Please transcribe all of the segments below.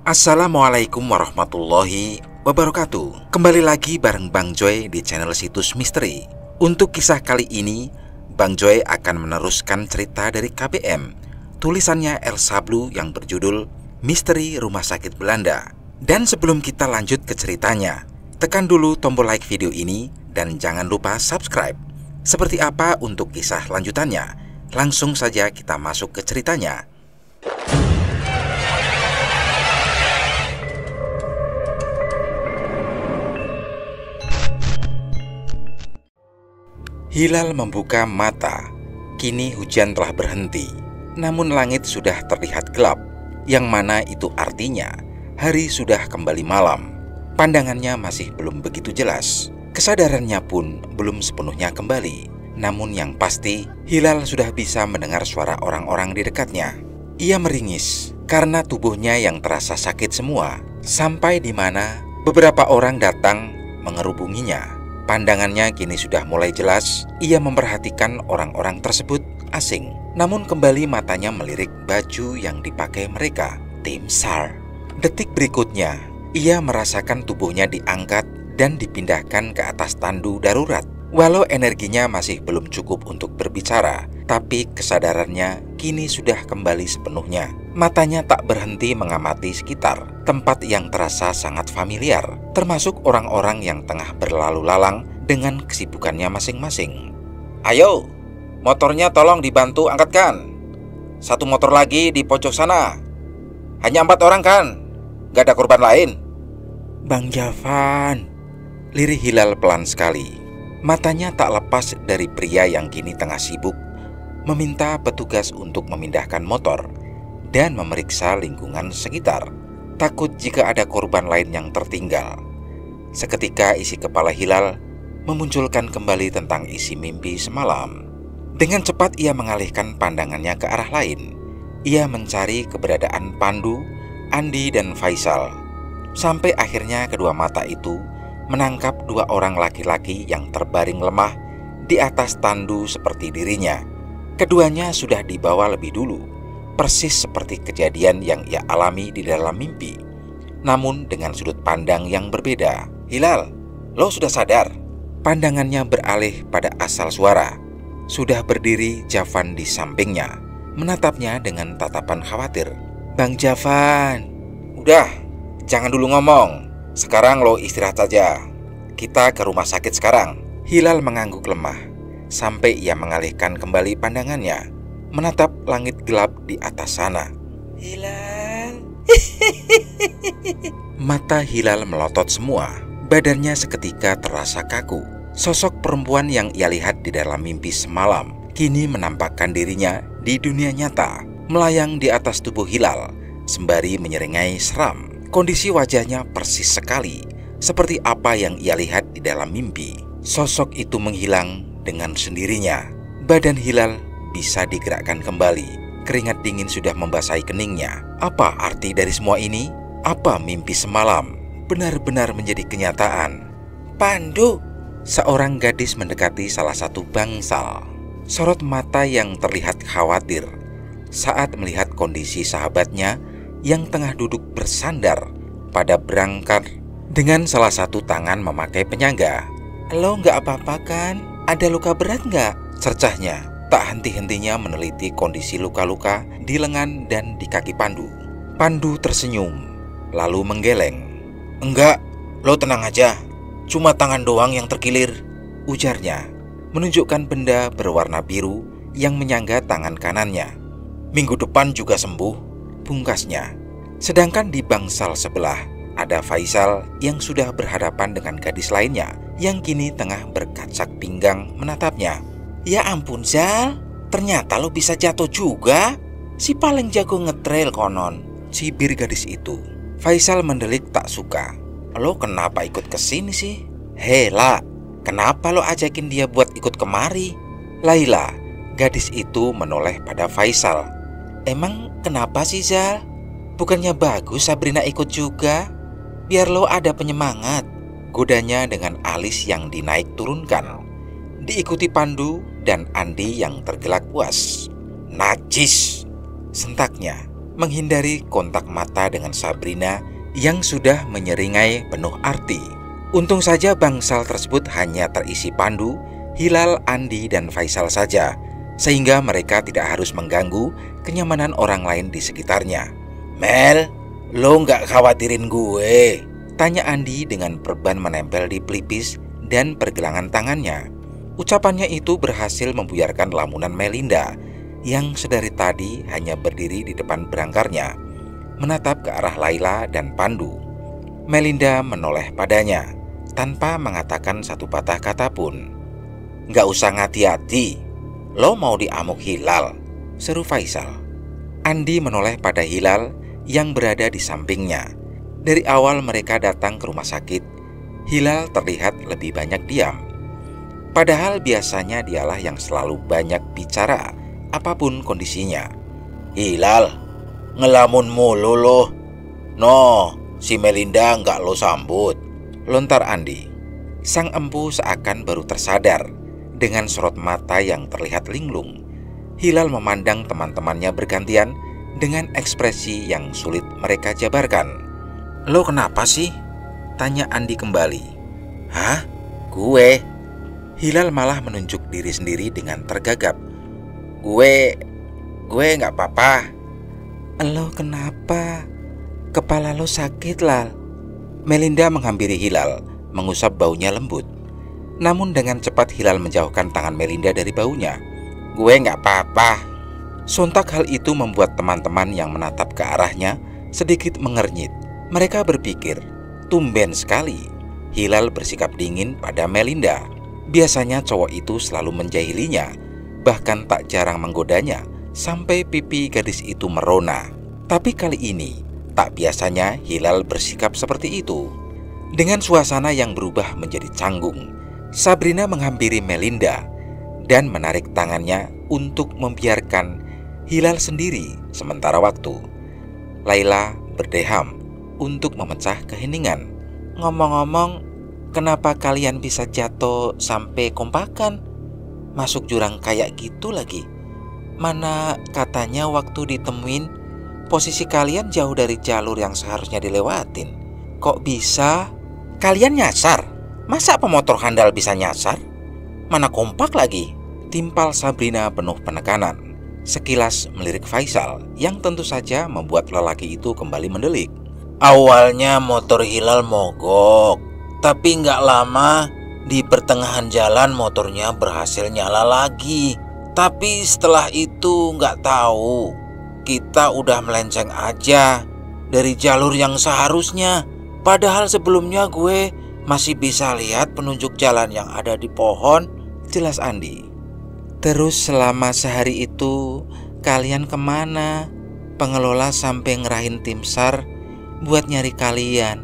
Assalamualaikum warahmatullahi wabarakatuh. Kembali lagi bareng Bang Joy di channel Situs Misteri. Untuk kisah kali ini, Bang Joy akan meneruskan cerita dari KBM, tulisannya Elsa Blue yang berjudul Misteri Rumah Sakit Belanda. Dan sebelum kita lanjut ke ceritanya, tekan dulu tombol like video ini dan jangan lupa subscribe. Seperti apa untuk kisah lanjutannya? Langsung saja kita masuk ke ceritanya. Hilal membuka mata. Kini hujan telah berhenti, namun langit sudah terlihat gelap, yang mana itu artinya hari sudah kembali malam. Pandangannya masih belum begitu jelas, kesadarannya pun belum sepenuhnya kembali. Namun yang pasti, Hilal sudah bisa mendengar suara orang-orang di dekatnya. Ia meringis karena tubuhnya yang terasa sakit semua, sampai di mana beberapa orang datang mengerubunginya. Pandangannya kini sudah mulai jelas. Ia memperhatikan orang-orang tersebut asing, namun kembali matanya melirik baju yang dipakai mereka, tim SAR. Detik berikutnya, ia merasakan tubuhnya diangkat dan dipindahkan ke atas tandu darurat. Walau energinya masih belum cukup untuk berbicara, tapi kesadarannya kini sudah kembali sepenuhnya. Matanya tak berhenti mengamati sekitar, tempat yang terasa sangat familiar, termasuk orang-orang yang tengah berlalu lalang dengan kesibukannya masing-masing. Ayo, motornya tolong dibantu angkatkan. Satu motor lagi di pojok sana. Hanya 4 orang kan? Gak ada korban lain? Bang Javan, lirih Hilal pelan sekali. Matanya tak lepas dari pria yang kini tengah sibuk meminta petugas untuk memindahkan motor dan memeriksa lingkungan sekitar, takut jika ada korban lain yang tertinggal. Seketika isi kepala Hilal memunculkan kembali tentang isi mimpi semalam. Dengan cepat ia mengalihkan pandangannya ke arah lain. Ia mencari keberadaan Pandu, Andi, dan Faisal. Sampai akhirnya kedua mata itu menangkap 2 orang laki-laki yang terbaring lemah di atas tandu seperti dirinya. Keduanya sudah dibawa lebih dulu, persis seperti kejadian yang ia alami di dalam mimpi, namun dengan sudut pandang yang berbeda. Hilal, lo sudah sadar? Pandangannya beralih pada asal suara. Sudah berdiri Javan di sampingnya, menatapnya dengan tatapan khawatir. Bang Javan, udah, jangan dulu ngomong. Sekarang lo istirahat saja. Kita ke rumah sakit sekarang. Hilal mengangguk lemah, sampai ia mengalihkan kembali pandangannya, menatap langit gelap di atas sana. Hilal. Mata Hilal melotot semua. Badannya seketika terasa kaku. Sosok perempuan yang ia lihat di dalam mimpi semalam kini menampakkan dirinya di dunia nyata, melayang di atas tubuh Hilal, sembari menyeringai seram. Kondisi wajahnya persis sekali seperti apa yang ia lihat di dalam mimpi. Sosok itu menghilang dengan sendirinya. Badan Hilal bisa digerakkan kembali. Keringat dingin sudah membasahi keningnya. Apa arti dari semua ini? Apa mimpi semalam benar-benar menjadi kenyataan? Pandu, seorang gadis mendekati salah satu bangsal. Sorot mata yang terlihat khawatir saat melihat kondisi sahabatnya yang tengah duduk bersandar pada berangkar dengan salah satu tangan memakai penyangga. Lo nggak apa-apa kan? Ada luka berat nggak? Cercahnya tak henti-hentinya meneliti kondisi luka-luka di lengan dan di kaki Pandu. Pandu tersenyum, lalu menggeleng. Enggak, lo tenang aja. Cuma tangan doang yang terkilir, ujarnya, menunjukkan benda berwarna biru yang menyangga tangan kanannya. Minggu depan juga sembuh, pungkasnya. Sedangkan di bangsal sebelah ada Faisal yang sudah berhadapan dengan gadis lainnya yang kini tengah berkacak pinggang menatapnya. Ya ampun Zal, ternyata lo bisa jatuh juga. Si paling jago ngetrail konon, cibir gadis itu. Faisal mendelik tak suka. Lo kenapa ikut kesini sih? Hela, kenapa lo ajakin dia buat ikut kemari? Laila, gadis itu menoleh pada Faisal. Emang kenapa sih Zal? Bukannya bagus Sabrina ikut juga? Biar lo ada penyemangat. Godanya dengan alis yang dinaik turunkan. Diikuti Pandu dan Andi yang tergelak puas. Najis, sentaknya. menghindari kontak mata dengan Sabrina yang sudah menyeringai penuh arti. Untung saja bangsal tersebut hanya terisi Pandu, Hilal, Andi, dan Faisal saja, sehingga mereka tidak harus mengganggu kenyamanan orang lain di sekitarnya. "Mel, lo nggak khawatirin gue?" tanya Andi dengan perban menempel di pelipis dan pergelangan tangannya. Ucapannya itu berhasil membuyarkan lamunan Melinda yang sedari tadi hanya berdiri di depan berangkarnya, menatap ke arah Laila dan Pandu. Melinda menoleh padanya tanpa mengatakan satu patah kata pun. "Nggak usah ngati-hati, lo mau diamuk Hilal," seru Faisal. Andi menoleh pada Hilal yang berada di sampingnya. Dari awal mereka datang ke rumah sakit, Hilal terlihat lebih banyak diam. Padahal biasanya dialah yang selalu banyak bicara, apapun kondisinya. "Hilal, ngelamun mulu lo. No, si Melinda nggak lo sambut," lontar Andi. Sang empu seakan baru tersadar. Dengan sorot mata yang terlihat linglung, Hilal memandang teman-temannya bergantian dengan ekspresi yang sulit mereka jabarkan. "Lo kenapa sih?" tanya Andi kembali. "Hah? Gue?" Hilal malah menunjuk diri sendiri dengan tergagap. Gue nggak apa-apa." "Lo kenapa? Kepala lo sakit, Lal?" Melinda menghampiri Hilal, mengusap baunya lembut. Namun dengan cepat Hilal menjauhkan tangan Melinda dari baunya. "Gue nggak apa-apa." Sontak hal itu membuat teman-teman yang menatap ke arahnya sedikit mengernyit. Mereka berpikir, tumben sekali Hilal bersikap dingin pada Melinda. Biasanya cowok itu selalu menjahilinya, bahkan tak jarang menggodanya sampai pipi gadis itu merona. Tapi kali ini, tak biasanya Hilal bersikap seperti itu. Dengan suasana yang berubah menjadi canggung, Sabrina menghampiri Melinda dan menarik tangannya untuk membiarkan Hilal sendiri sementara waktu. Laila berdeham untuk memecah keheningan. "Ngomong-ngomong, kenapa kalian bisa jatuh sampai kompakan? Masuk jurang kayak gitu lagi. Mana katanya waktu ditemuin posisi kalian jauh dari jalur yang seharusnya dilewatin. Kok bisa? Kalian nyasar? Masa pemotor handal bisa nyasar? Mana kompak lagi?" timpal Sabrina penuh penekanan. Sekilas melirik Faisal yang tentu saja membuat lelaki itu kembali mendelik. "Awalnya motor Hilal mogok, tapi nggak lama di pertengahan jalan motornya berhasil nyala lagi. Tapi setelah itu nggak tahu, kita udah melenceng aja dari jalur yang seharusnya. Padahal sebelumnya gue masih bisa lihat penunjuk jalan yang ada di pohon," jelas Andi. "Terus selama sehari itu kalian kemana? Pengelola sampai ngerahin tim SAR buat nyari kalian.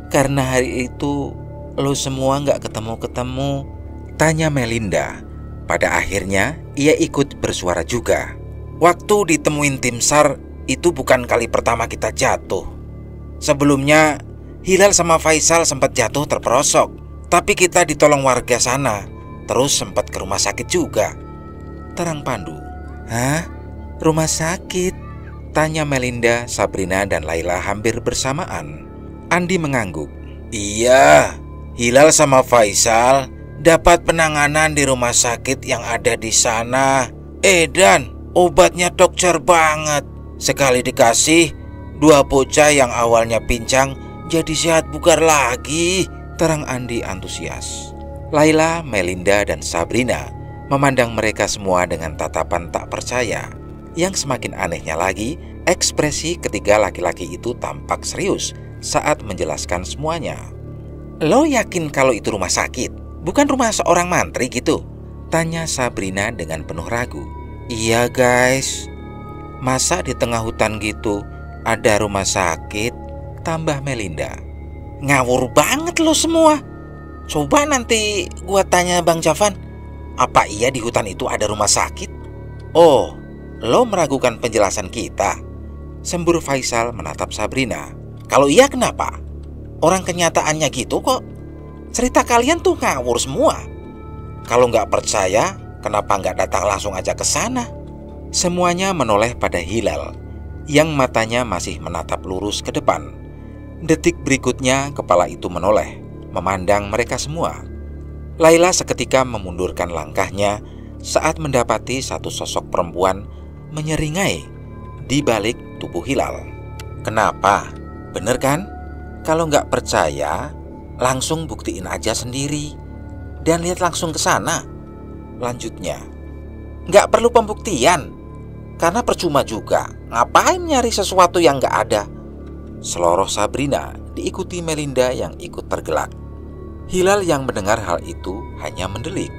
Karena hari itu lo semua nggak ketemu-ketemu," tanya Melinda. Pada akhirnya ia ikut bersuara juga. "Waktu ditemuin tim SAR itu bukan kali pertama kita jatuh. Sebelumnya Hilal sama Faisal sempat jatuh terperosok, tapi kita ditolong warga sana. Terus sempat ke rumah sakit juga," terang Pandu. "Hah? Rumah sakit?" tanya Melinda, Sabrina, dan Laila hampir bersamaan. Andi mengangguk. "Iya, Hilal sama Faisal dapat penanganan di rumah sakit yang ada di sana. Dan obatnya dokter banget. Sekali dikasih, 2 bocah yang awalnya pincang jadi sehat bugar lagi," terang Andi antusias. Laila, Melinda, dan Sabrina memandang mereka semua dengan tatapan tak percaya. Yang semakin anehnya lagi, ekspresi ketiga laki-laki itu tampak serius saat menjelaskan semuanya. "Lo yakin kalau itu rumah sakit? Bukan rumah seorang mantri gitu?" tanya Sabrina dengan penuh ragu. "Iya guys, masa di tengah hutan gitu ada rumah sakit?" tambah Melinda. "Ngawur banget lo semua. Coba nanti gua tanya Bang Javan, apa iya di hutan itu ada rumah sakit?" "Oh, lo meragukan penjelasan kita?" sembur Faisal menatap Sabrina. "Kalau iya kenapa? Orang kenyataannya gitu kok. Cerita kalian tuh ngawur semua. Kalau nggak percaya, kenapa nggak datang langsung aja ke sana?" Semuanya menoleh pada Hilal yang matanya masih menatap lurus ke depan. Detik berikutnya kepala itu menoleh, memandang mereka semua. Laila seketika memundurkan langkahnya saat mendapati satu sosok perempuan menyeringai di balik tubuh Hilal. "Kenapa? Bener kan? Kalau nggak percaya, langsung buktiin aja sendiri. Dan lihat langsung ke sana," lanjutnya. "Nggak perlu pembuktian, karena percuma juga. Ngapain nyari sesuatu yang nggak ada?" seloroh Sabrina, diikuti Melinda yang ikut tergelak. Hilal yang mendengar hal itu hanya mendelik.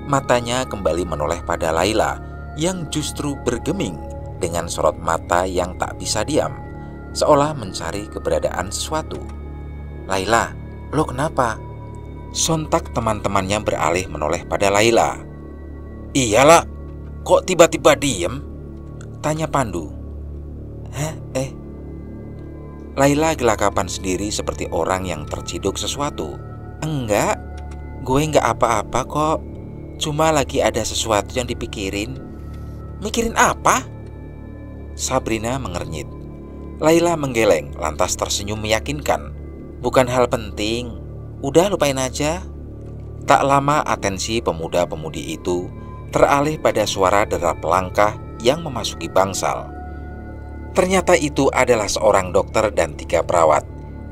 Matanya kembali menoleh pada Laila yang justru bergeming dengan sorot mata yang tak bisa diam, seolah mencari keberadaan sesuatu. "Laila, lo kenapa?" Sontak teman-temannya beralih menoleh pada Laila. "Iyalah, kok tiba-tiba diem?" tanya Pandu. "Hah? Laila gelagapan sendiri seperti orang yang terciduk sesuatu. "Enggak, gue nggak apa-apa kok. Cuma lagi ada sesuatu yang dipikirin." "Mikirin apa?" Sabrina mengernyit. Laila menggeleng lantas tersenyum meyakinkan. "Bukan hal penting. Udah lupain aja." Tak lama atensi pemuda-pemudi itu teralih pada suara derap langkah yang memasuki bangsal. Ternyata itu adalah seorang dokter dan 3 perawat,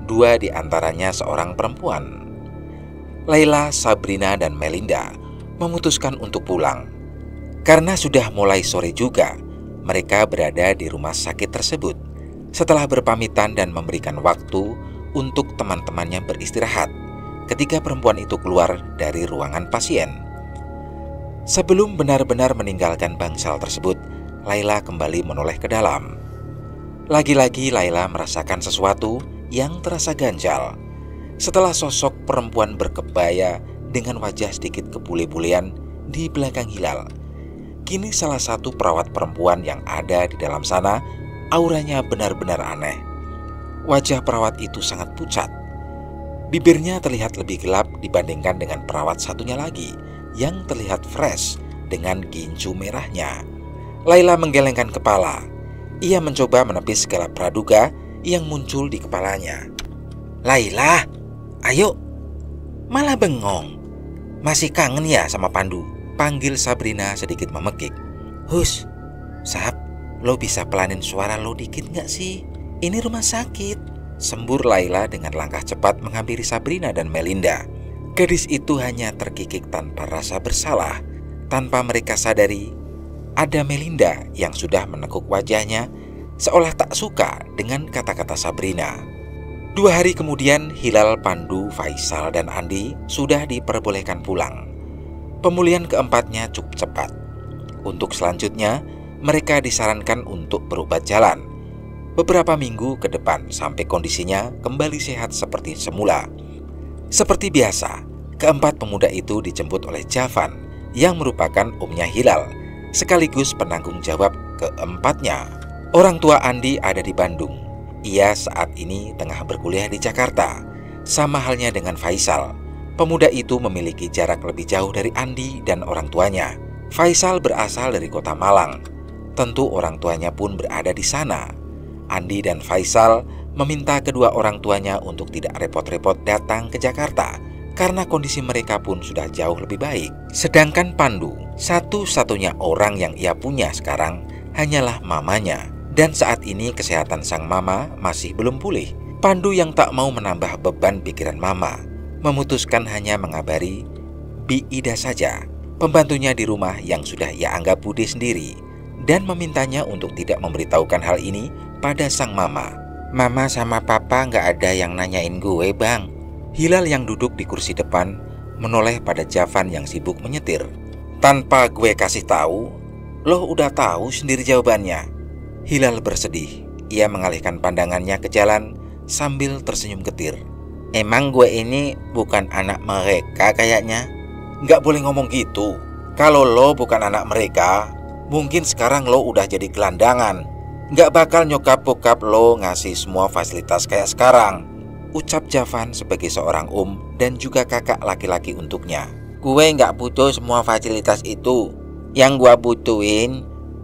2 di antaranya seorang perempuan. Laila, Sabrina, dan Melinda memutuskan untuk pulang. Karena sudah mulai sore juga, mereka berada di rumah sakit tersebut. Setelah berpamitan dan memberikan waktu untuk teman-temannya beristirahat, ketika perempuan itu keluar dari ruangan pasien. Sebelum benar-benar meninggalkan bangsal tersebut, Laila kembali menoleh ke dalam. Lagi-lagi Laila merasakan sesuatu yang terasa ganjal. Setelah sosok perempuan berkebaya dengan wajah sedikit kebule-bulean di belakang Hilal, kini salah satu perawat perempuan yang ada di dalam sana, auranya benar-benar aneh. Wajah perawat itu sangat pucat. Bibirnya terlihat lebih gelap dibandingkan dengan perawat satunya lagi yang terlihat fresh dengan ginju merahnya. Laila menggelengkan kepala. Ia mencoba menepis segala praduga yang muncul di kepalanya. "Laila, ayo." "Malah bengong. Masih kangen ya sama Pandu?" panggil Sabrina sedikit memekik. "Hus, Sab, lo bisa pelanin suara lo dikit gak sih? Ini rumah sakit," sembur Laila dengan langkah cepat menghampiri Sabrina dan Melinda. Gadis itu hanya terkikik tanpa rasa bersalah. Tanpa mereka sadari, ada Melinda yang sudah menekuk wajahnya seolah tak suka dengan kata-kata Sabrina. 2 hari kemudian, Hilal, Pandu, Faisal, dan Andi sudah diperbolehkan pulang. Pemulihan keempatnya cukup cepat. Untuk selanjutnya, mereka disarankan untuk berobat jalan beberapa minggu ke depan sampai kondisinya kembali sehat seperti semula. Seperti biasa, keempat pemuda itu dijemput oleh Javan yang merupakan omnya Hilal, sekaligus penanggung jawab keempatnya. Orang tua Andi ada di Bandung. Ia saat ini tengah berkuliah di Jakarta. Sama halnya dengan Faisal. Pemuda itu memiliki jarak lebih jauh dari Andi dan orang tuanya. Faisal berasal dari kota Malang. Tentu orang tuanya pun berada di sana. Andi dan Faisal meminta kedua orang tuanya untuk tidak repot-repot datang ke Jakarta karena kondisi mereka pun sudah jauh lebih baik. Sedangkan Pandu, satu-satunya orang yang ia punya sekarang hanyalah mamanya. Dan saat ini kesehatan sang mama masih belum pulih. Pandu yang tak mau menambah beban pikiran mama, memutuskan hanya mengabari Bi Ida saja, pembantunya di rumah yang sudah ia anggap budi sendiri, dan memintanya untuk tidak memberitahukan hal ini pada sang mama. "Mama sama papa nggak ada yang nanyain gue, Bang." Hilal yang duduk di kursi depan menoleh pada Javan yang sibuk menyetir. "Tanpa gue kasih tahu, lo udah tahu sendiri jawabannya." Hilal bersedih. Ia mengalihkan pandangannya ke jalan sambil tersenyum getir. "Emang gue ini bukan anak mereka kayaknya?" "Nggak boleh ngomong gitu. Kalau lo bukan anak mereka, mungkin sekarang lo udah jadi gelandangan. Nggak bakal nyokap bokap lo ngasih semua fasilitas kayak sekarang," ucap Javan sebagai seorang dan juga kakak laki-laki untuknya. "Gue nggak butuh semua fasilitas itu. Yang gue butuhin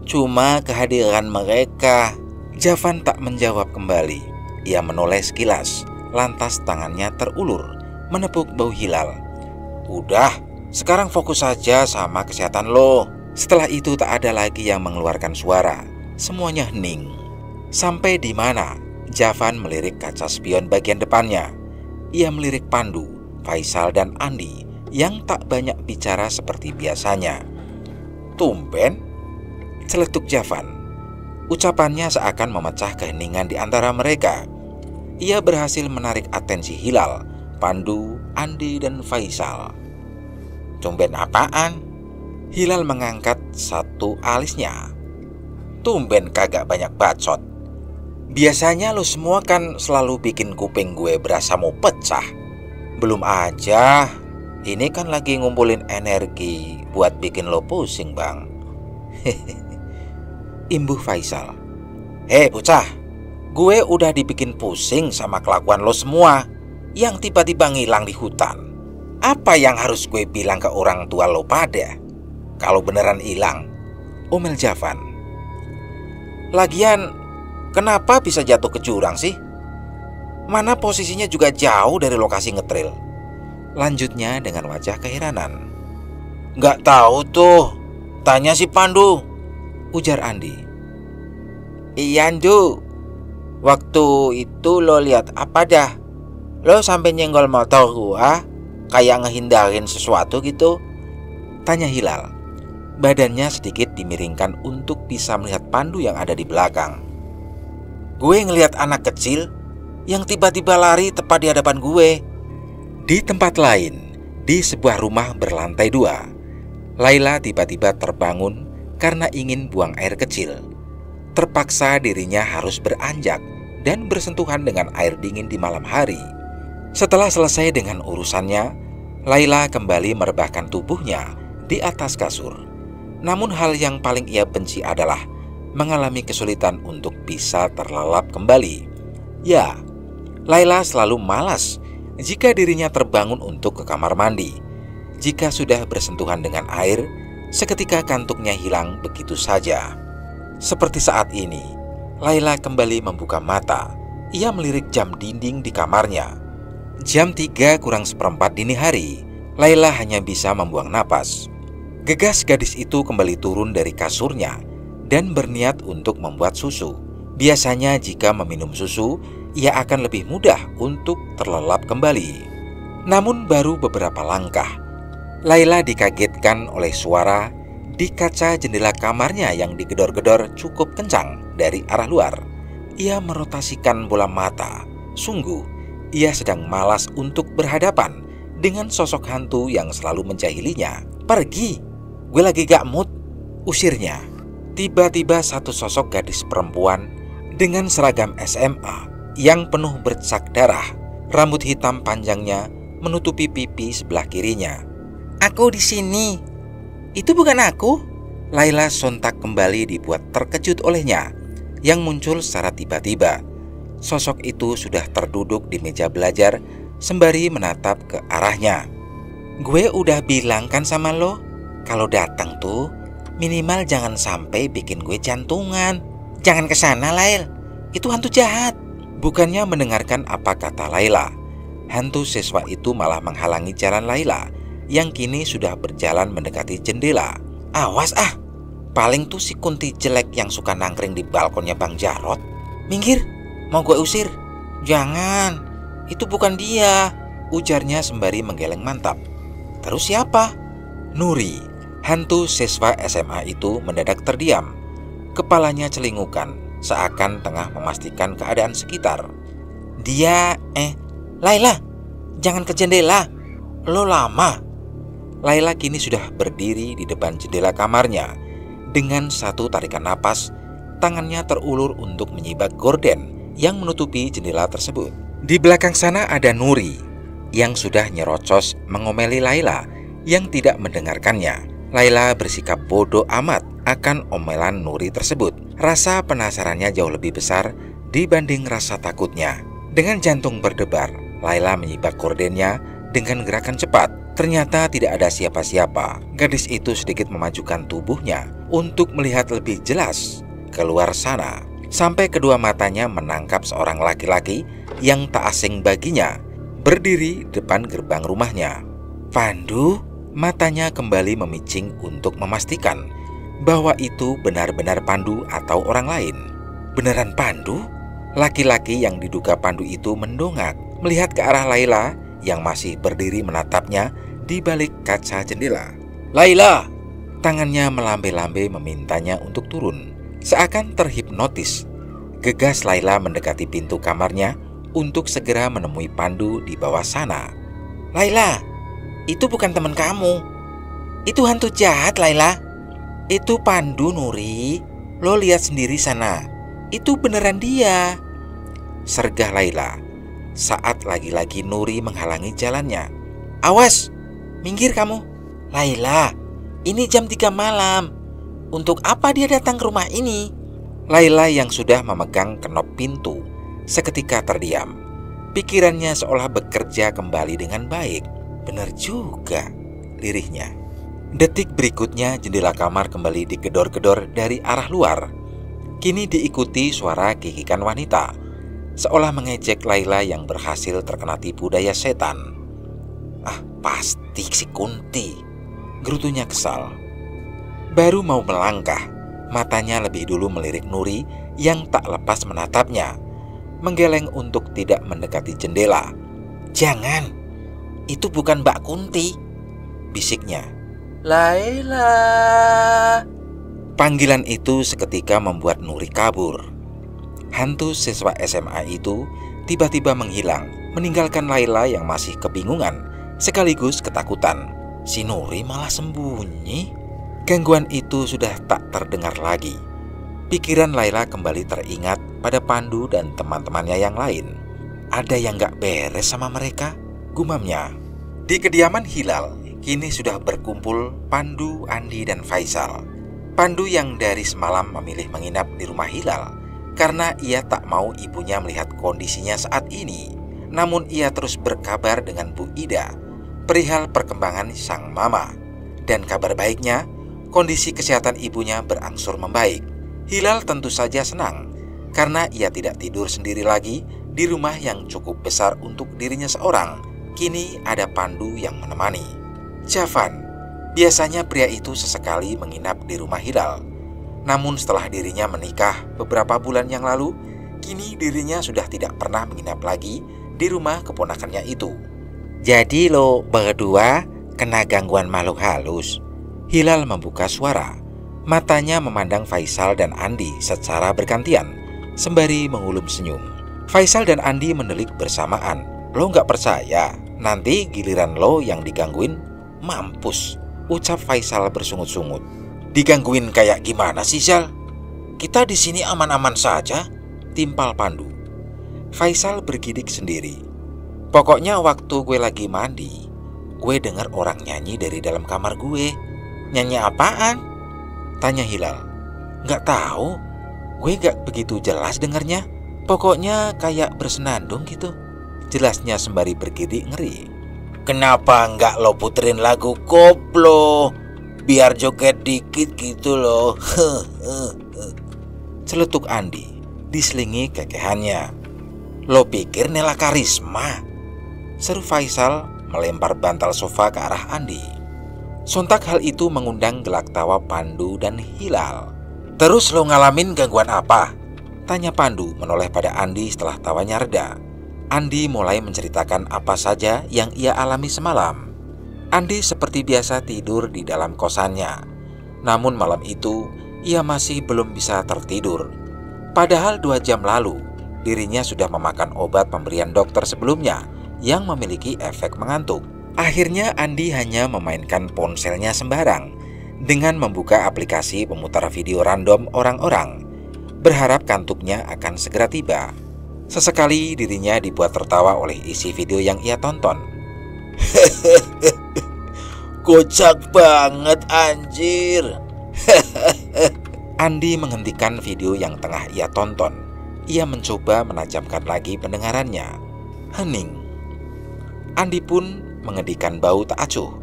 cuma kehadiran mereka." Javan tak menjawab kembali. Ia menoleh sekilas, lantas tangannya terulur, menepuk bahu Hilal. "Udah, sekarang fokus saja sama kesehatan lo." Setelah itu tak ada lagi yang mengeluarkan suara. Semuanya hening. Sampai di mana Javan melirik kaca spion bagian depannya. Ia melirik Pandu, Faisal dan Andi yang tak banyak bicara seperti biasanya. "Tumben?" celetuk Javan. Ucapannya seakan memecah keheningan di antara mereka. Ia berhasil menarik atensi Hilal, Pandu, Andi dan Faisal. "Tumben apaan?" Hilal mengangkat satu alisnya. "Tumben kagak banyak bacot. Biasanya lo semua kan selalu bikin kuping gue berasa mau pecah. Belum aja, ini kan lagi ngumpulin energi buat bikin lo pusing, Bang." Imbuh Faisal. "Hei bocah, gue udah dibikin pusing sama kelakuan lo semua yang tiba-tiba ngilang di hutan. Apa yang harus gue bilang ke orang tua lo pada kalau beneran hilang?" omel Javan. "Lagian, kenapa bisa jatuh ke jurang sih? Mana posisinya juga jauh dari lokasi ngetrail," lanjutnya dengan wajah keheranan. "Nggak tahu tuh, tanya si Pandu," ujar Andi. "Iya Ndu, waktu itu lo lihat apa dah? Lo sampai nyenggol motor gua kayak ngehindarin sesuatu gitu?" tanya Hilal. Badannya sedikit dimiringkan untuk bisa melihat Pandu yang ada di belakang. "Gue ngelihat anak kecil yang tiba-tiba lari tepat di hadapan gue." Di tempat lain, di sebuah rumah berlantai 2, Laila tiba-tiba terbangun karena ingin buang air kecil. Terpaksa dirinya harus beranjak dan bersentuhan dengan air dingin di malam hari. Setelah selesai dengan urusannya, Laila kembali merebahkan tubuhnya di atas kasur. Namun hal yang paling ia benci adalah mengalami kesulitan untuk bisa terlelap kembali. Ya, Laila selalu malas jika dirinya terbangun untuk ke kamar mandi. Jika sudah bersentuhan dengan air, seketika kantuknya hilang begitu saja. Seperti saat ini, Laila kembali membuka mata. Ia melirik jam dinding di kamarnya. Jam 3 kurang seperempat dini hari. Laila hanya bisa membuang napas. Gegas gadis itu kembali turun dari kasurnya dan berniat untuk membuat susu. Biasanya jika meminum susu, ia akan lebih mudah untuk terlelap kembali. Namun baru beberapa langkah, Laila dikagetkan oleh suara di kaca jendela kamarnya yang digedor-gedor cukup kencang dari arah luar. Ia merotasikan bola mata. Sungguh, ia sedang malas untuk berhadapan dengan sosok hantu yang selalu menjahilinya. "Pergi! Gue lagi gak mood," usirnya. Tiba-tiba satu sosok gadis perempuan dengan seragam SMA yang penuh bercak darah, rambut hitam panjangnya menutupi pipi sebelah kirinya. "Aku di sini." "Itu bukan aku." Laila sontak kembali dibuat terkejut olehnya yang muncul secara tiba-tiba. Sosok itu sudah terduduk di meja belajar sembari menatap ke arahnya. "Gue udah bilang kan sama lo, kalau datang tuh minimal jangan sampai bikin gue jantungan. Jangan kesana Lail, itu hantu jahat." Bukannya mendengarkan apa kata Laila, hantu siswa itu malah menghalangi jalan Laila yang kini sudah berjalan mendekati jendela. "Awas ah, paling tuh si Kunti jelek yang suka nangkring di balkonnya Bang Jarot. Minggir, mau gue usir." "Jangan, itu bukan dia," ujarnya sembari menggeleng mantap. "Terus siapa?" "Nuri." Hantu siswa SMA itu mendadak terdiam. Kepalanya celingukan, seakan tengah memastikan keadaan sekitar. Laila, jangan ke jendela. Lo lama." Laila kini sudah berdiri di depan jendela kamarnya. Dengan satu tarikan napas, tangannya terulur untuk menyibak gorden yang menutupi jendela tersebut. Di belakang sana ada Nuri yang sudah nyerocos mengomeli Laila yang tidak mendengarkannya. Laila bersikap bodoh amat akan omelan Nuri tersebut. Rasa penasarannya jauh lebih besar dibanding rasa takutnya. Dengan jantung berdebar, Laila menyibak gordennya dengan gerakan cepat. Ternyata tidak ada siapa-siapa. Gadis itu sedikit memajukan tubuhnya untuk melihat lebih jelas keluar sana. sampai kedua matanya menangkap seorang laki-laki yang tak asing baginya berdiri depan gerbang rumahnya. Pandu, matanya kembali memicing untuk memastikan bahwa itu benar-benar Pandu atau orang lain. Beneran Pandu? Laki-laki yang diduga Pandu itu mendongak melihat ke arah Laila yang masih berdiri menatapnya di balik kaca jendela. "Laila!" Tangannya melambai-lambai memintanya untuk turun. Seakan terhipnotis, gegas Laila mendekati pintu kamarnya untuk segera menemui Pandu di bawah sana. "Laila, itu bukan teman kamu. Itu hantu jahat, Laila. Itu Pandu, Nuri. Lo lihat sendiri sana. Itu beneran dia," sergah Laila saat lagi-lagi Nuri menghalangi jalannya. "Awas, minggir kamu. Laila, ini jam 3 malam. Untuk apa dia datang ke rumah ini?" Laila yang sudah memegang kenop pintu seketika terdiam. Pikirannya seolah bekerja kembali dengan baik. Benar juga, lirihnya. Detik berikutnya jendela kamar kembali digedor-gedor dari arah luar. Kini diikuti suara gigikan wanita, seolah mengejek Laila yang berhasil terkena tipu daya setan. "Ah, pasti si Kunti," gerutunya kesal. Baru mau melangkah, matanya lebih dulu melirik Nuri yang tak lepas menatapnya, menggeleng untuk tidak mendekati jendela. "Jangan, itu bukan Mbak Kunti," bisiknya. "Laila!" Panggilan itu seketika membuat Nuri kabur. Hantu siswa SMA itu tiba-tiba menghilang, meninggalkan Laila yang masih kebingungan sekaligus ketakutan. Si Nuri malah sembunyi. Gangguan itu sudah tak terdengar lagi. Pikiran Laila kembali teringat pada Pandu dan teman-temannya yang lain. Ada yang gak beres sama mereka, gumamnya. Di kediaman Hilal, kini sudah berkumpul Pandu, Andi, dan Faisal. Pandu yang dari semalam memilih menginap di rumah Hilal karena ia tak mau ibunya melihat kondisinya saat ini. Namun ia terus berkabar dengan Bu Ida perihal perkembangan sang mama. Dan kabar baiknya, kondisi kesehatan ibunya berangsur membaik. Hilal tentu saja senang karena ia tidak tidur sendiri lagi di rumah yang cukup besar untuk dirinya seorang. Kini ada Pandu yang menemani. Javan, biasanya pria itu sesekali menginap di rumah Hilal. Namun setelah dirinya menikah beberapa bulan yang lalu, kini dirinya sudah tidak pernah menginap lagi di rumah keponakannya itu. "Jadi lo berdua kena gangguan makhluk halus?" Hilal membuka suara. Matanya memandang Faisal dan Andi secara bergantian, sembari mengulum senyum. Faisal dan Andi mendelik bersamaan. "Lo nggak percaya? Nanti giliran lo yang digangguin, mampus," ucap Faisal bersungut-sungut. "Digangguin kayak gimana sih, Zal? Kita di sini aman-aman saja," timpal Pandu. Faisal bergidik sendiri. "Pokoknya waktu gue lagi mandi, gue dengar orang nyanyi dari dalam kamar gue." "Nyanyi apaan?" tanya Hilal. "Nggak tahu, gue nggak begitu jelas dengarnya. Pokoknya kayak bersenandung gitu," jelasnya sembari bergidik ngeri. "Kenapa nggak lo puterin lagu koplo, biar joget dikit gitu loh?" Celetuk Andi diselingi kekehannya. "Lo pikir Nela Karisma?" seru Faisal melempar bantal sofa ke arah Andi. Sontak hal itu mengundang gelak tawa Pandu dan Hilal. "Terus lo ngalamin gangguan apa?" tanya Pandu menoleh pada Andi setelah tawanya reda. Andi mulai menceritakan apa saja yang ia alami semalam. Andi seperti biasa tidur di dalam kosannya. Namun malam itu ia masih belum bisa tertidur. Padahal 2 jam lalu dirinya sudah memakan obat pemberian dokter sebelumnya yang memiliki efek mengantuk. Akhirnya Andi hanya memainkan ponselnya sembarang dengan membuka aplikasi pemutar video random orang-orang, berharap kantuknya akan segera tiba. Sesekali dirinya dibuat tertawa oleh isi video yang ia tonton. "Kocak banget anjir." Andi menghentikan video yang tengah ia tonton. Ia mencoba menajamkan lagi pendengarannya. Hening. Andi pun mengedikan bau tak acuh.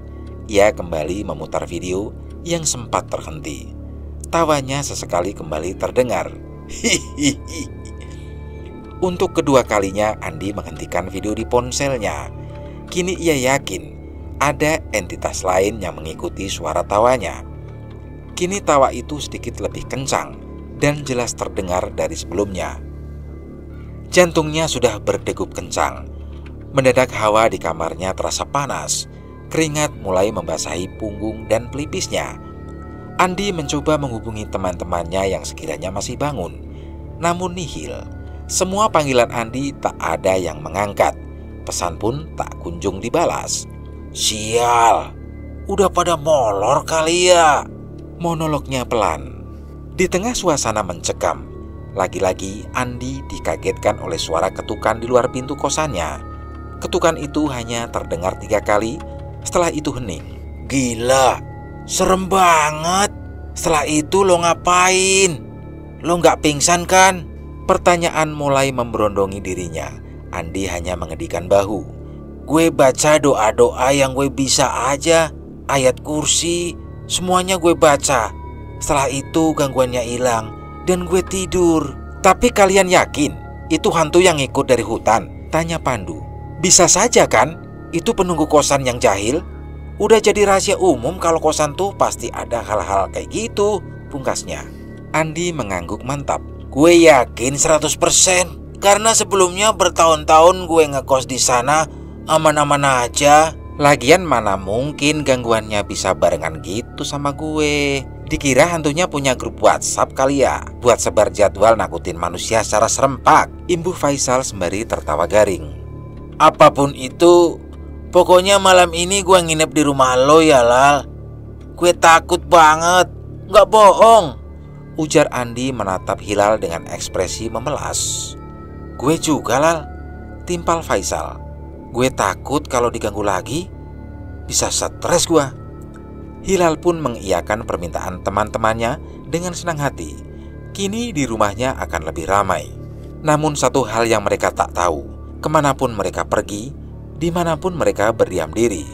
Ia kembali memutar video yang sempat terhenti. Tawanya sesekali kembali terdengar. Hihihi. Untuk kedua kalinya Andi menghentikan video di ponselnya. Kini ia yakin ada entitas lain yang mengikuti suara tawanya. Kini tawa itu sedikit lebih kencang dan jelas terdengar dari sebelumnya. Jantungnya sudah berdegup kencang. Mendadak hawa di kamarnya terasa panas. Keringat mulai membasahi punggung dan pelipisnya. Andi mencoba menghubungi teman-temannya yang sekiranya masih bangun. Namun nihil. Semua panggilan Andi tak ada yang mengangkat. Pesan pun tak kunjung dibalas. "Sial, udah pada molor kali ya," monolognya pelan. Di tengah suasana mencekam, lagi-lagi Andi dikagetkan oleh suara ketukan di luar pintu kosannya. Ketukan itu hanya terdengar 3 kali, setelah itu hening. "Gila, serem banget. Setelah itu lo ngapain? Lo nggak pingsan kan?" Pertanyaan mulai memberondongi dirinya. Andi hanya mengedikan bahu. "Gue baca doa-doa yang gue bisa aja. Ayat kursi, semuanya gue baca. Setelah itu gangguannya hilang dan gue tidur." "Tapi kalian yakin itu hantu yang ngikut dari hutan?" tanya Pandu. "Bisa saja kan? Itu penunggu kosan yang jahil. Udah jadi rahasia umum kalau kosan tuh pasti ada hal-hal kayak gitu," pungkasnya. Andi mengangguk mantap. "Gue yakin 100%. Karena sebelumnya bertahun-tahun gue ngekos di sana aman-aman aja. Lagian mana mungkin gangguannya bisa barengan gitu sama gue. Dikira hantunya punya grup WhatsApp kali ya, buat sebar jadwal nakutin manusia secara serempak," imbuh Faisal sembari tertawa garing. "Apapun itu, pokoknya malam ini gue nginep di rumah lo ya, Lal. Gue takut banget, nggak bohong," ujar Andi menatap Hilal dengan ekspresi memelas. "Gue juga, Lal," timpal Faisal. "Gue takut kalau diganggu lagi, bisa stres gue." Hilal pun mengiyakan permintaan teman-temannya dengan senang hati. Kini di rumahnya akan lebih ramai. Namun satu hal yang mereka tak tahu, kemanapun mereka pergi, dimanapun mereka berdiam diri,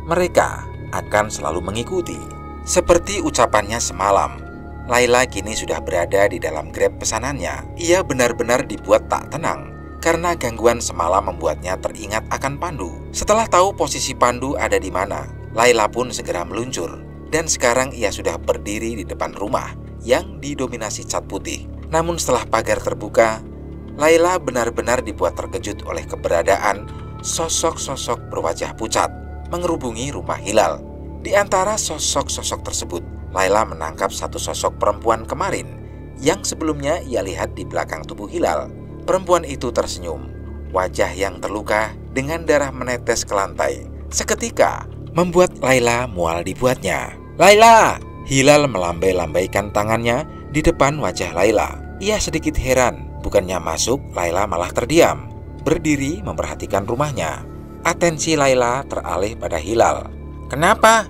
mereka akan selalu mengikuti. Seperti ucapannya semalam, Laila kini sudah berada di dalam Grab pesanannya. Ia benar-benar dibuat tak tenang karena gangguan semalam membuatnya teringat akan Pandu. Setelah tahu posisi Pandu ada di mana, Laila pun segera meluncur. Dan sekarang ia sudah berdiri di depan rumah yang didominasi cat putih. Namun setelah pagar terbuka, Laila benar-benar dibuat terkejut oleh keberadaan sosok-sosok berwajah pucat mengerubungi rumah Hilal. Di antara sosok-sosok tersebut, Laila menangkap satu sosok perempuan kemarin yang sebelumnya ia lihat di belakang tubuh Hilal. Perempuan itu tersenyum, wajah yang terluka dengan darah menetes ke lantai. Seketika membuat Laila mual dibuatnya. "Laila!" Hilal melambai-lambaikan tangannya di depan wajah Laila. Ia sedikit heran, bukannya masuk, Laila malah terdiam, berdiri memperhatikan rumahnya. Atensi Laila teralih pada Hilal. "Kenapa?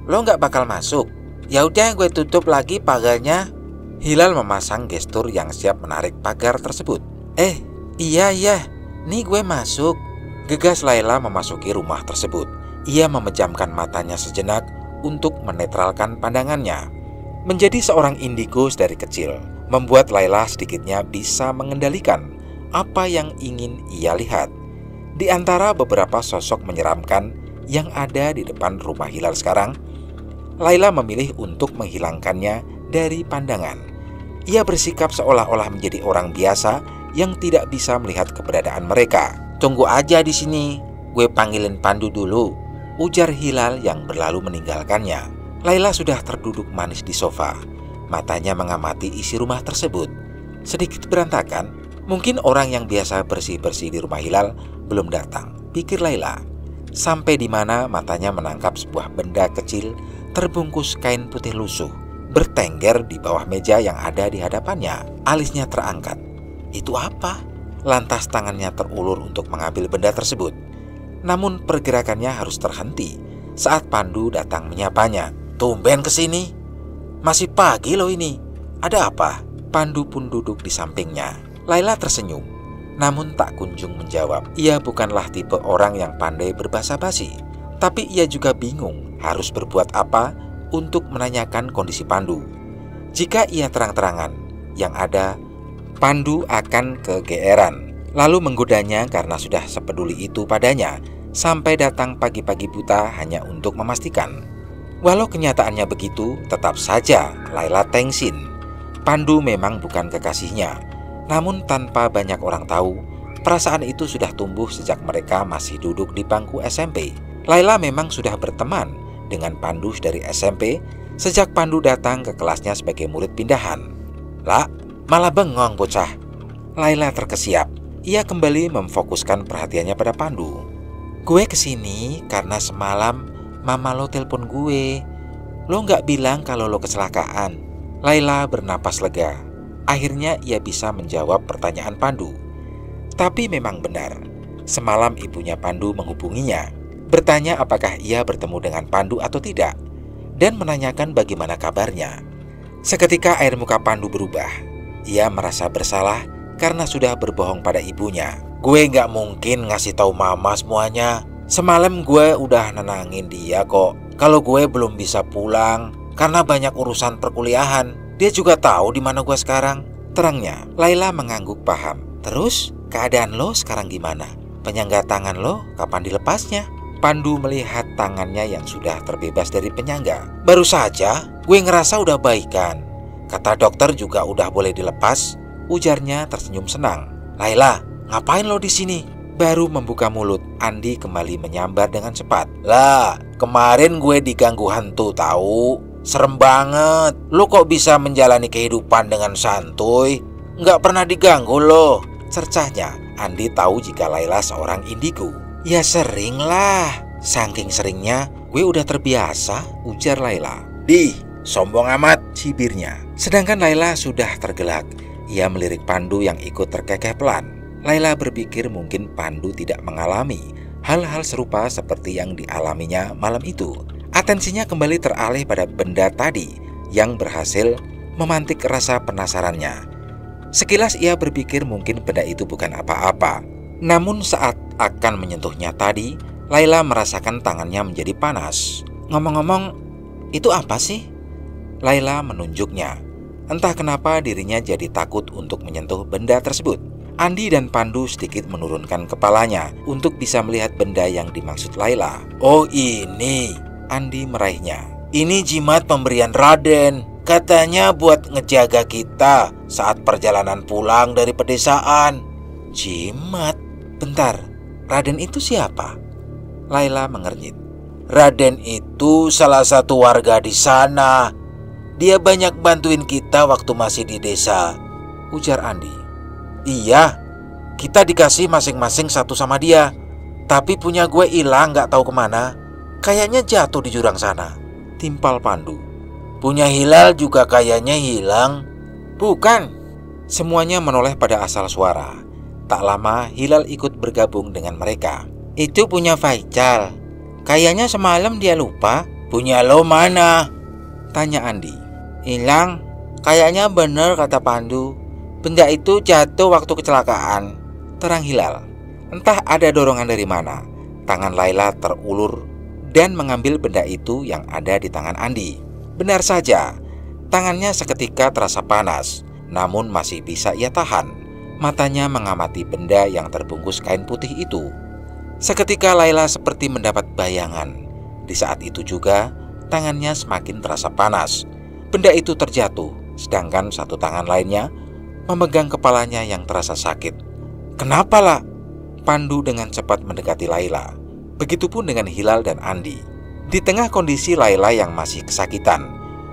Lo nggak bakal masuk? Ya udah, gue tutup lagi pagarnya." Hilal memasang gestur yang siap menarik pagar tersebut. Iya, nih gue masuk," gegas Laila memasuki rumah tersebut. Ia memejamkan matanya sejenak untuk menetralkan pandangannya. Menjadi seorang indigo dari kecil membuat Laila sedikitnya bisa mengendalikan apa yang ingin ia lihat. Di antara beberapa sosok menyeramkan yang ada di depan rumah Hilal sekarang, Laila memilih untuk menghilangkannya dari pandangan. Ia bersikap seolah-olah menjadi orang biasa yang tidak bisa melihat keberadaan mereka. "Tunggu aja di sini, gue panggilin Pandu dulu," ujar Hilal yang berlalu meninggalkannya. Laila sudah terduduk manis di sofa. Matanya mengamati isi rumah tersebut. Sedikit berantakan, mungkin orang yang biasa bersih-bersih di rumah Hilal belum datang, pikir Laila. Sampai di mana matanya menangkap sebuah benda kecil terbungkus kain putih lusuh, bertengger di bawah meja yang ada di hadapannya. Alisnya terangkat. "Itu apa?" Lantas tangannya terulur untuk mengambil benda tersebut. Namun pergerakannya harus terhenti saat Pandu datang menyapanya. "Tumben kesini? Masih pagi loh ini. Ada apa?" Pandu pun duduk di sampingnya. Laila tersenyum, namun tak kunjung menjawab. Ia bukanlah tipe orang yang pandai berbasa basi, tapi ia juga bingung harus berbuat apa untuk menanyakan kondisi Pandu. Jika ia terang-terangan, yang ada Pandu akan kegeeran, lalu menggodanya karena sudah sepeduli itu padanya, sampai datang pagi-pagi buta hanya untuk memastikan. Walau kenyataannya begitu, tetap saja Laila tengsin. Pandu memang bukan kekasihnya, namun tanpa banyak orang tahu, perasaan itu sudah tumbuh sejak mereka masih duduk di bangku SMP. Laila memang sudah berteman dengan Pandu dari SMP sejak Pandu datang ke kelasnya sebagai murid pindahan. Lah, malah bengong bocah. Laila terkesiap. Ia kembali memfokuskan perhatiannya pada Pandu. Gue kesini karena semalam mama lo telepon gue. Lo nggak bilang kalau lo kecelakaan. Laila bernapas lega. Akhirnya ia bisa menjawab pertanyaan Pandu. Tapi memang benar, semalam ibunya Pandu menghubunginya, bertanya apakah ia bertemu dengan Pandu atau tidak, dan menanyakan bagaimana kabarnya. Seketika air muka Pandu berubah. Ia merasa bersalah karena sudah berbohong pada ibunya. Gue nggak mungkin ngasih tahu mama semuanya. Semalam gue udah nenangin dia kok. Kalau gue belum bisa pulang karena banyak urusan perkuliahan. Dia juga tahu di mana gue sekarang. Terangnya, Laila mengangguk paham. Terus keadaan lo sekarang gimana? Penyangga tangan lo kapan dilepasnya? Pandu melihat tangannya yang sudah terbebas dari penyangga. Baru saja gue ngerasa udah baikan. Kata dokter juga udah boleh dilepas. Ujarnya tersenyum senang. Laila, ngapain lo di sini? Baru membuka mulut, Andi kembali menyambar dengan cepat. Lah, kemarin gue diganggu hantu tahu. Serem banget. Lo kok bisa menjalani kehidupan dengan santuy? Nggak pernah diganggu lo. Cercahnya, Andi tahu jika Laila seorang indigo. Ya sering lah. Saking seringnya, gue udah terbiasa, ujar Laila. Dih, sombong amat, cibirnya. Sedangkan Laila sudah tergelak. Ia melirik Pandu yang ikut terkekeh pelan. Laila berpikir mungkin Pandu tidak mengalami hal-hal serupa seperti yang dialaminya malam itu. Atensinya kembali teralih pada benda tadi yang berhasil memantik rasa penasarannya. Sekilas ia berpikir mungkin benda itu bukan apa-apa. Namun saat akan menyentuhnya tadi, Laila merasakan tangannya menjadi panas. Ngomong-ngomong, itu apa sih? Laila menunjuknya. Entah kenapa dirinya jadi takut untuk menyentuh benda tersebut. Andi dan Pandu sedikit menurunkan kepalanya untuk bisa melihat benda yang dimaksud Laila. Oh ini, Andi meraihnya. Ini jimat pemberian Raden. Katanya buat ngejaga kita saat perjalanan pulang dari pedesaan. Jimat? Bentar, Raden itu siapa? Laila mengernyit. Raden itu salah satu warga di sana. Dia banyak bantuin kita waktu masih di desa, ujar Andi. Iya, kita dikasih masing-masing satu sama dia. Tapi punya gue hilang gak tahu kemana. Kayaknya jatuh di jurang sana, timpal Pandu. Punya Hilal juga kayaknya hilang. Bukan. Semuanya menoleh pada asal suara. Tak lama Hilal ikut bergabung dengan mereka. Itu punya Faisal. Kayaknya semalam dia lupa. Punya lo mana? Tanya Andi. Hilang. Kayaknya bener kata Pandu. Benda itu jatuh waktu kecelakaan, terang Hilal. Entah ada dorongan dari mana, tangan Laila terulur dan mengambil benda itu yang ada di tangan Andi. Benar saja, tangannya seketika terasa panas, namun masih bisa ia tahan. Matanya mengamati benda yang terbungkus kain putih itu. Seketika Laila seperti mendapat bayangan. Di saat itu juga, tangannya semakin terasa panas. Benda itu terjatuh, sedangkan satu tangan lainnya memegang kepalanya yang terasa sakit. Kenapa lah? Pandu dengan cepat mendekati Laila. Begitupun dengan Hilal dan Andi. Di tengah kondisi Laila yang masih kesakitan,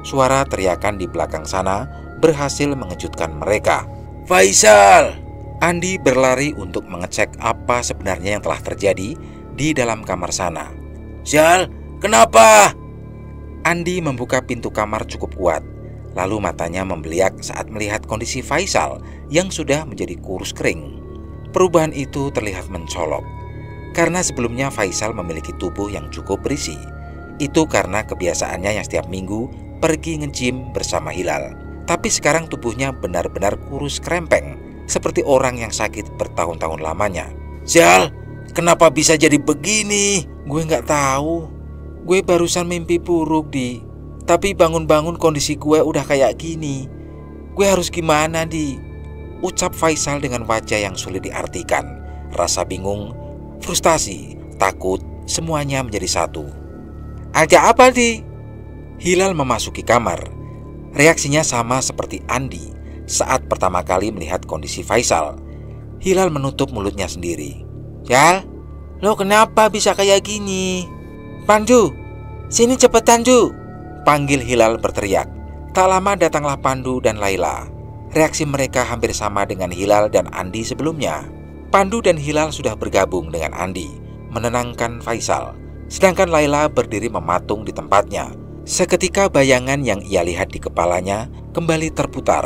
suara teriakan di belakang sana berhasil mengejutkan mereka. Faisal! Andi berlari untuk mengecek apa sebenarnya yang telah terjadi di dalam kamar sana. Zal, kenapa? Andi membuka pintu kamar cukup kuat. Lalu matanya membeliak saat melihat kondisi Faisal yang sudah menjadi kurus kering. Perubahan itu terlihat mencolok. Karena sebelumnya Faisal memiliki tubuh yang cukup berisi. Itu karena kebiasaannya yang setiap minggu pergi nge-gym bersama Hilal. Tapi sekarang tubuhnya benar-benar kurus krempeng, seperti orang yang sakit bertahun-tahun lamanya. Zal, kenapa bisa jadi begini? Gue gak tahu. Gue barusan mimpi buruk, Di. Tapi bangun-bangun kondisi gue udah kayak gini. Gue harus gimana, Di? ucap Faisal dengan wajah yang sulit diartikan. Rasa bingung, frustasi, takut, semuanya menjadi satu. Ada apa, Di? Hilal memasuki kamar. Reaksinya sama seperti Andi saat pertama kali melihat kondisi Faisal. Hilal menutup mulutnya sendiri. Yal, lo kenapa bisa kayak gini? Pandu, sini cepetan, Du, panggil Hilal berteriak. Tak lama datanglah Pandu dan Laila. Reaksi mereka hampir sama dengan Hilal dan Andi sebelumnya. Pandu dan Hilal sudah bergabung dengan Andi, menenangkan Faisal. Sedangkan Laila berdiri mematung di tempatnya. Seketika bayangan yang ia lihat di kepalanya kembali terputar.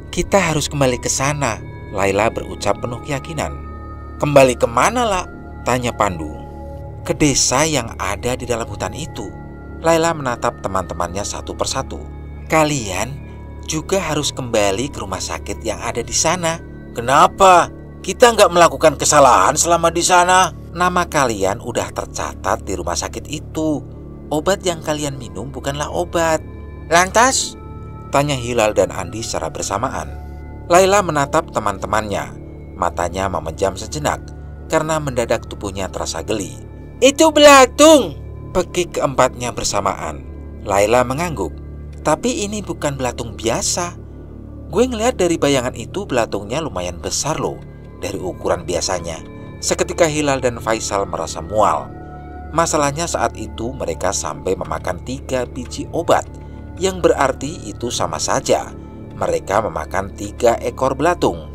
Kita harus kembali ke sana, Laila berucap penuh keyakinan. Kembali kemana, lah? Tanya Pandu. Ke desa yang ada di dalam hutan itu. Laila menatap teman-temannya satu persatu. Kalian juga harus kembali ke rumah sakit yang ada di sana. Kenapa? Kita nggak melakukan kesalahan selama di sana. Nama kalian udah tercatat di rumah sakit itu. Obat yang kalian minum bukanlah obat. Lantas? Tanya Hilal dan Andi secara bersamaan. Laila menatap teman-temannya. Matanya memejam sejenak karena mendadak tubuhnya terasa geli. Itu belatung! Pekik keempatnya bersamaan. Laila mengangguk. Tapi ini bukan belatung biasa. Gue ngeliat dari bayangan itu belatungnya lumayan besar loh dari ukuran biasanya. Seketika Hilal dan Faisal merasa mual. Masalahnya saat itu mereka sampai memakan 3 biji obat, yang berarti itu sama saja mereka memakan 3 ekor belatung.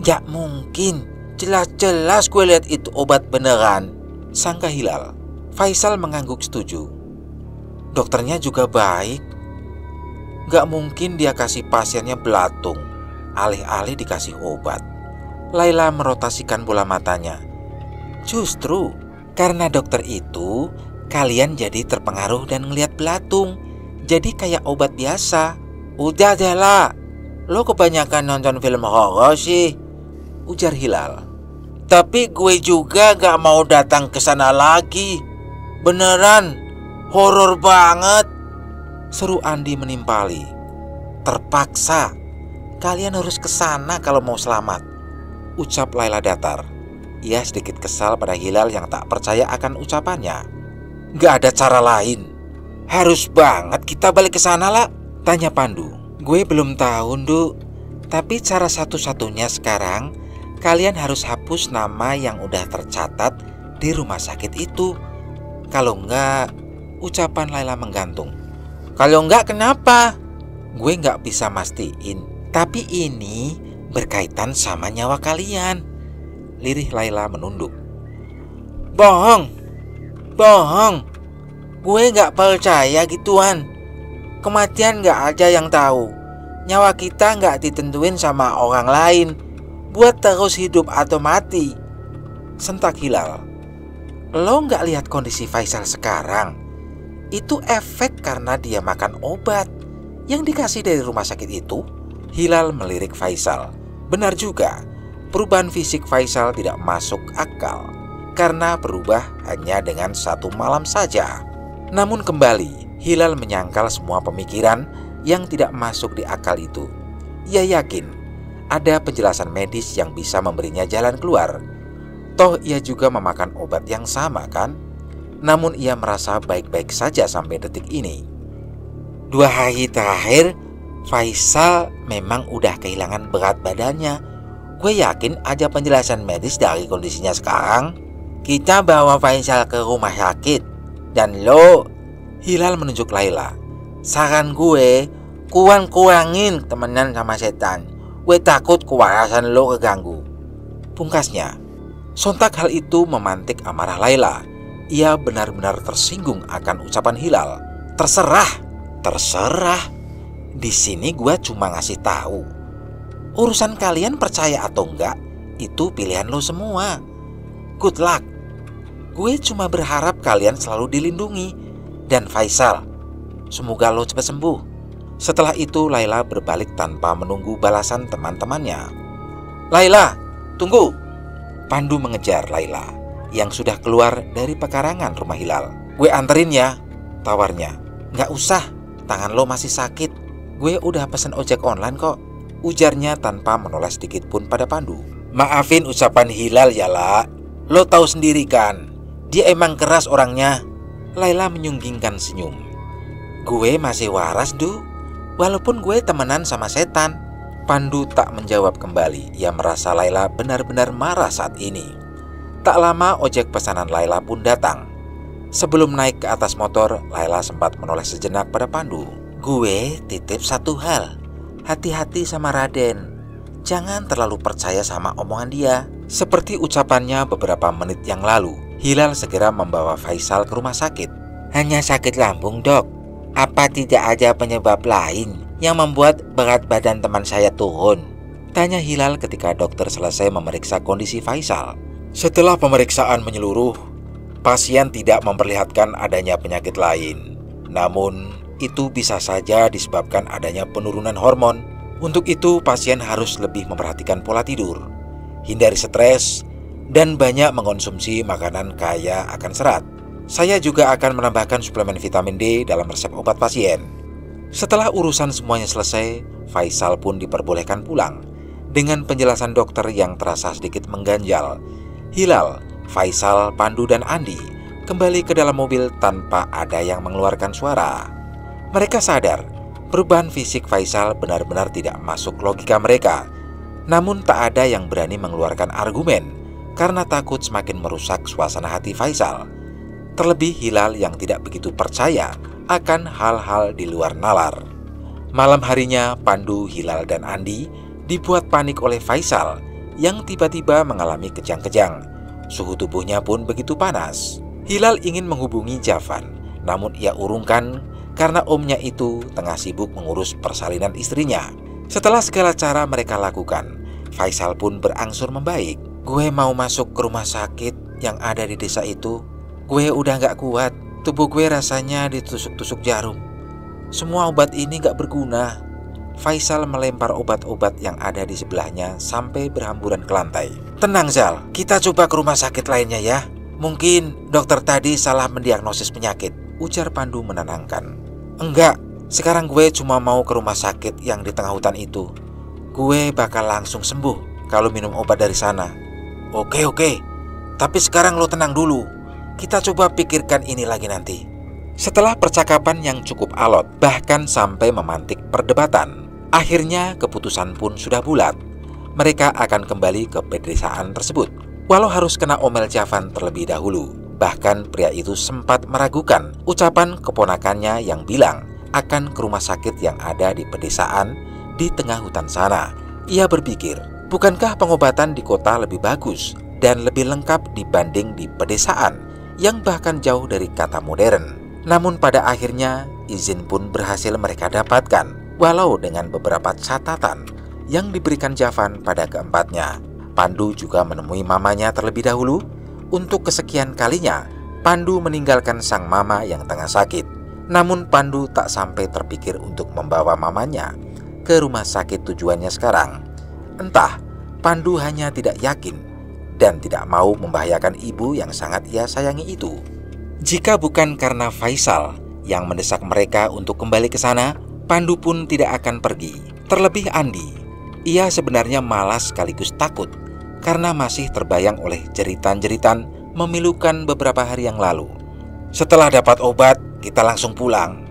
Gak mungkin, jelas-jelas gue lihat itu obat beneran, sangka Hilal. Faisal mengangguk setuju. Dokternya juga baik. Gak mungkin dia kasih pasiennya belatung, alih-alih dikasih obat. Laila merotasikan bola matanya. Justru karena dokter itu, kalian jadi terpengaruh dan ngelihat belatung. Jadi kayak obat biasa. Udah deh lah, lo kebanyakan nonton film horor sih, ujar Hilal. Tapi gue juga gak mau datang ke sana lagi. Beneran, horor banget, seru Andi menimpali. Terpaksa, kalian harus ke sana kalau mau selamat, ucap Laila datar. Ia sedikit kesal pada Hilal yang tak percaya akan ucapannya. Gak ada cara lain. Harus banget kita balik ke sana, lah, tanya Pandu. Gue belum tahu, Nduk. Tapi cara satu-satunya sekarang, kalian harus hapus nama yang udah tercatat di rumah sakit itu. Kalau enggak, ucapan Laila menggantung. Kalau enggak kenapa? Gue enggak bisa mastiin. Tapi ini berkaitan sama nyawa kalian. Lirih Laila menunduk. Bohong, bohong. Gue gak percaya gituan. Kematian gak ada yang tahu. Nyawa kita gak ditentuin sama orang lain buat terus hidup atau mati, sentak Hilal. Lo gak lihat kondisi Faisal sekarang? Itu efek karena dia makan obat yang dikasih dari rumah sakit itu. Hilal melirik Faisal. Benar juga, perubahan fisik Faisal tidak masuk akal karena berubah hanya dengan 1 malam saja. Namun kembali, Hilal menyangkal semua pemikiran yang tidak masuk di akal itu. Ia yakin ada penjelasan medis yang bisa memberinya jalan keluar. Toh ia juga memakan obat yang sama kan? Namun ia merasa baik-baik saja sampai detik ini. 2 hari terakhir, Faisal memang udah kehilangan berat badannya. Gue yakin ada penjelasan medis dari kondisinya sekarang. Kita bawa Faisal ke rumah sakit. Dan lo, Hilal menunjuk Laila. Saran gue, kurangin temenan sama setan. Gue takut kewarasan lo keganggu, pungkasnya. Sontak hal itu memantik amarah Laila. Ia benar-benar tersinggung akan ucapan Hilal. Terserah. Di sini gue cuma ngasih tahu. Urusan kalian percaya atau enggak, itu pilihan lo semua. Good luck. Gue cuma berharap kalian selalu dilindungi. Dan Faisal, semoga lo cepat sembuh. Setelah itu Laila berbalik tanpa menunggu balasan teman-temannya. Laila, tunggu. Pandu mengejar Laila yang sudah keluar dari pekarangan rumah Hilal. Gue anterin ya, tawarnya. Gak usah, tangan lo masih sakit. Gue udah pesen ojek online kok. ujarnya tanpa menoleh sedikit pun pada Pandu. Maafin ucapan Hilal ya, La. Lo tahu sendiri kan, dia emang keras orangnya. Laila menyunggingkan senyum. Gue masih waras, Du. Walaupun gue temenan sama setan. Pandu tak menjawab kembali. Ia merasa Laila benar-benar marah saat ini. Tak lama ojek pesanan Laila pun datang. Sebelum naik ke atas motor, Laila sempat menoleh sejenak pada Pandu. Gue titip satu hal. Hati-hati sama Raden. Jangan terlalu percaya sama omongan dia. Seperti ucapannya beberapa menit yang lalu, Hilal segera membawa Faisal ke rumah sakit. Hanya sakit lambung, Dok. Apa tidak ada penyebab lain yang membuat berat badan teman saya turun? Tanya Hilal ketika dokter selesai memeriksa kondisi Faisal. Setelah pemeriksaan menyeluruh, pasien tidak memperlihatkan adanya penyakit lain. Namun, itu bisa saja disebabkan adanya penurunan hormon. Untuk itu, pasien harus lebih memperhatikan pola tidur, hindari stres, dan banyak mengonsumsi makanan kaya akan serat. Saya juga akan menambahkan suplemen vitamin D dalam resep obat pasien. Setelah urusan semuanya selesai, Faisal pun diperbolehkan pulang. Dengan penjelasan dokter yang terasa sedikit mengganjal, Hilal, Faisal, Pandu, dan Andi kembali ke dalam mobil tanpa ada yang mengeluarkan suara. Mereka sadar, perubahan fisik Faisal benar-benar tidak masuk logika mereka. Namun tak ada yang berani mengeluarkan argumen, karena takut semakin merusak suasana hati Faisal. Terlebih Hilal yang tidak begitu percaya akan hal-hal di luar nalar. Malam harinya, Pandu, Hilal, dan Andi dibuat panik oleh Faisal yang tiba-tiba mengalami kejang-kejang. Suhu tubuhnya pun begitu panas. Hilal ingin menghubungi Javan, namun ia urungkan karena omnya itu tengah sibuk mengurus persalinan istrinya. Setelah segala cara mereka lakukan, Faisal pun berangsur membaik. Gue mau masuk ke rumah sakit yang ada di desa itu. Gue udah gak kuat. Tubuh gue rasanya ditusuk-tusuk jarum. Semua obat ini gak berguna. Faisal melempar obat-obat yang ada di sebelahnya sampai berhamburan ke lantai. Tenang Zal, kita coba ke rumah sakit lainnya ya. Mungkin dokter tadi salah mendiagnosis penyakit, ujar Pandu menenangkan. Enggak, sekarang gue cuma mau ke rumah sakit yang di tengah hutan itu. Gue bakal langsung sembuh kalau minum obat dari sana. Oke, tapi sekarang lo tenang dulu. Kita coba pikirkan ini lagi nanti. Setelah percakapan yang cukup alot, bahkan sampai memantik perdebatan, akhirnya keputusan pun sudah bulat. Mereka akan kembali ke pedesaan tersebut, walau harus kena omel Javan terlebih dahulu. Bahkan pria itu sempat meragukan ucapan keponakannya yang bilang akan ke rumah sakit yang ada di pedesaan di tengah hutan sana. Ia berpikir, bukankah pengobatan di kota lebih bagus dan lebih lengkap dibanding di pedesaan yang bahkan jauh dari kata modern? Namun pada akhirnya izin pun berhasil mereka dapatkan, walau dengan beberapa catatan yang diberikan Javan pada keempatnya. Pandu juga menemui mamanya terlebih dahulu. Untuk kesekian kalinya, Pandu meninggalkan sang mama yang tengah sakit. Namun Pandu tak sampai terpikir untuk membawa mamanya ke rumah sakit tujuannya sekarang. Entah, Pandu hanya tidak yakin dan tidak mau membahayakan ibu yang sangat ia sayangi itu. Jika bukan karena Faisal yang mendesak mereka untuk kembali ke sana, Pandu pun tidak akan pergi. Terlebih Andi, ia sebenarnya malas sekaligus takut karena masih terbayang oleh jeritan-jeritan memilukan beberapa hari yang lalu. Setelah dapat obat, kita langsung pulang.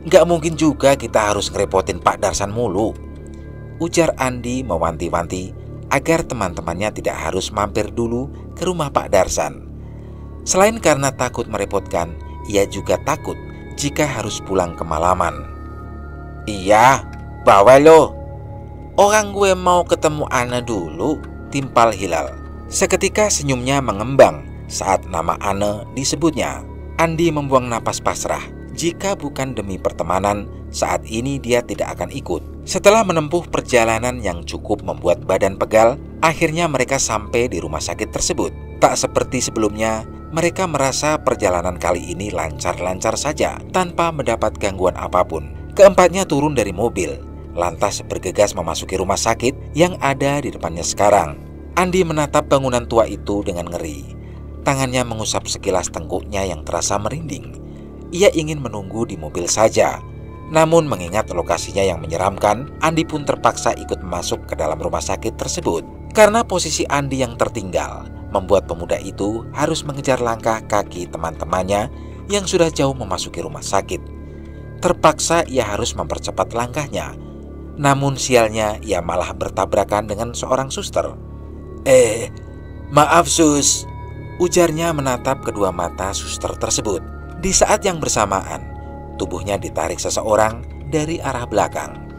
Nggak mungkin juga kita harus ngerepotin Pak Darsan mulu, ujar Andi mewanti-wanti agar teman-temannya tidak harus mampir dulu ke rumah Pak Darsan. Selain karena takut merepotkan, ia juga takut jika harus pulang kemalaman. Iya, bawa lo. Orang gue mau ketemu Ana dulu, timpal Hilal. Seketika senyumnya mengembang saat nama Ana disebutnya. Andi membuang napas pasrah. Jika bukan demi pertemanan, saat ini dia tidak akan ikut. Setelah menempuh perjalanan yang cukup membuat badan pegal, akhirnya mereka sampai di rumah sakit tersebut. Tak seperti sebelumnya, mereka merasa perjalanan kali ini lancar-lancar saja tanpa mendapat gangguan apapun. Keempatnya turun dari mobil, lantas bergegas memasuki rumah sakit yang ada di depannya sekarang. Andi menatap bangunan tua itu dengan ngeri. Tangannya mengusap sekilas tengkuknya yang terasa merinding. Ia ingin menunggu di mobil saja. Namun mengingat lokasinya yang menyeramkan, Andi pun terpaksa ikut masuk ke dalam rumah sakit tersebut. Karena posisi Andi yang tertinggal, membuat pemuda itu harus mengejar langkah kaki teman-temannya yang sudah jauh memasuki rumah sakit. Terpaksa ia harus mempercepat langkahnya. Namun sialnya ia malah bertabrakan dengan seorang suster. Maaf sus," ujarnya menatap kedua mata suster tersebut. Di saat yang bersamaan, tubuhnya ditarik seseorang dari arah belakang.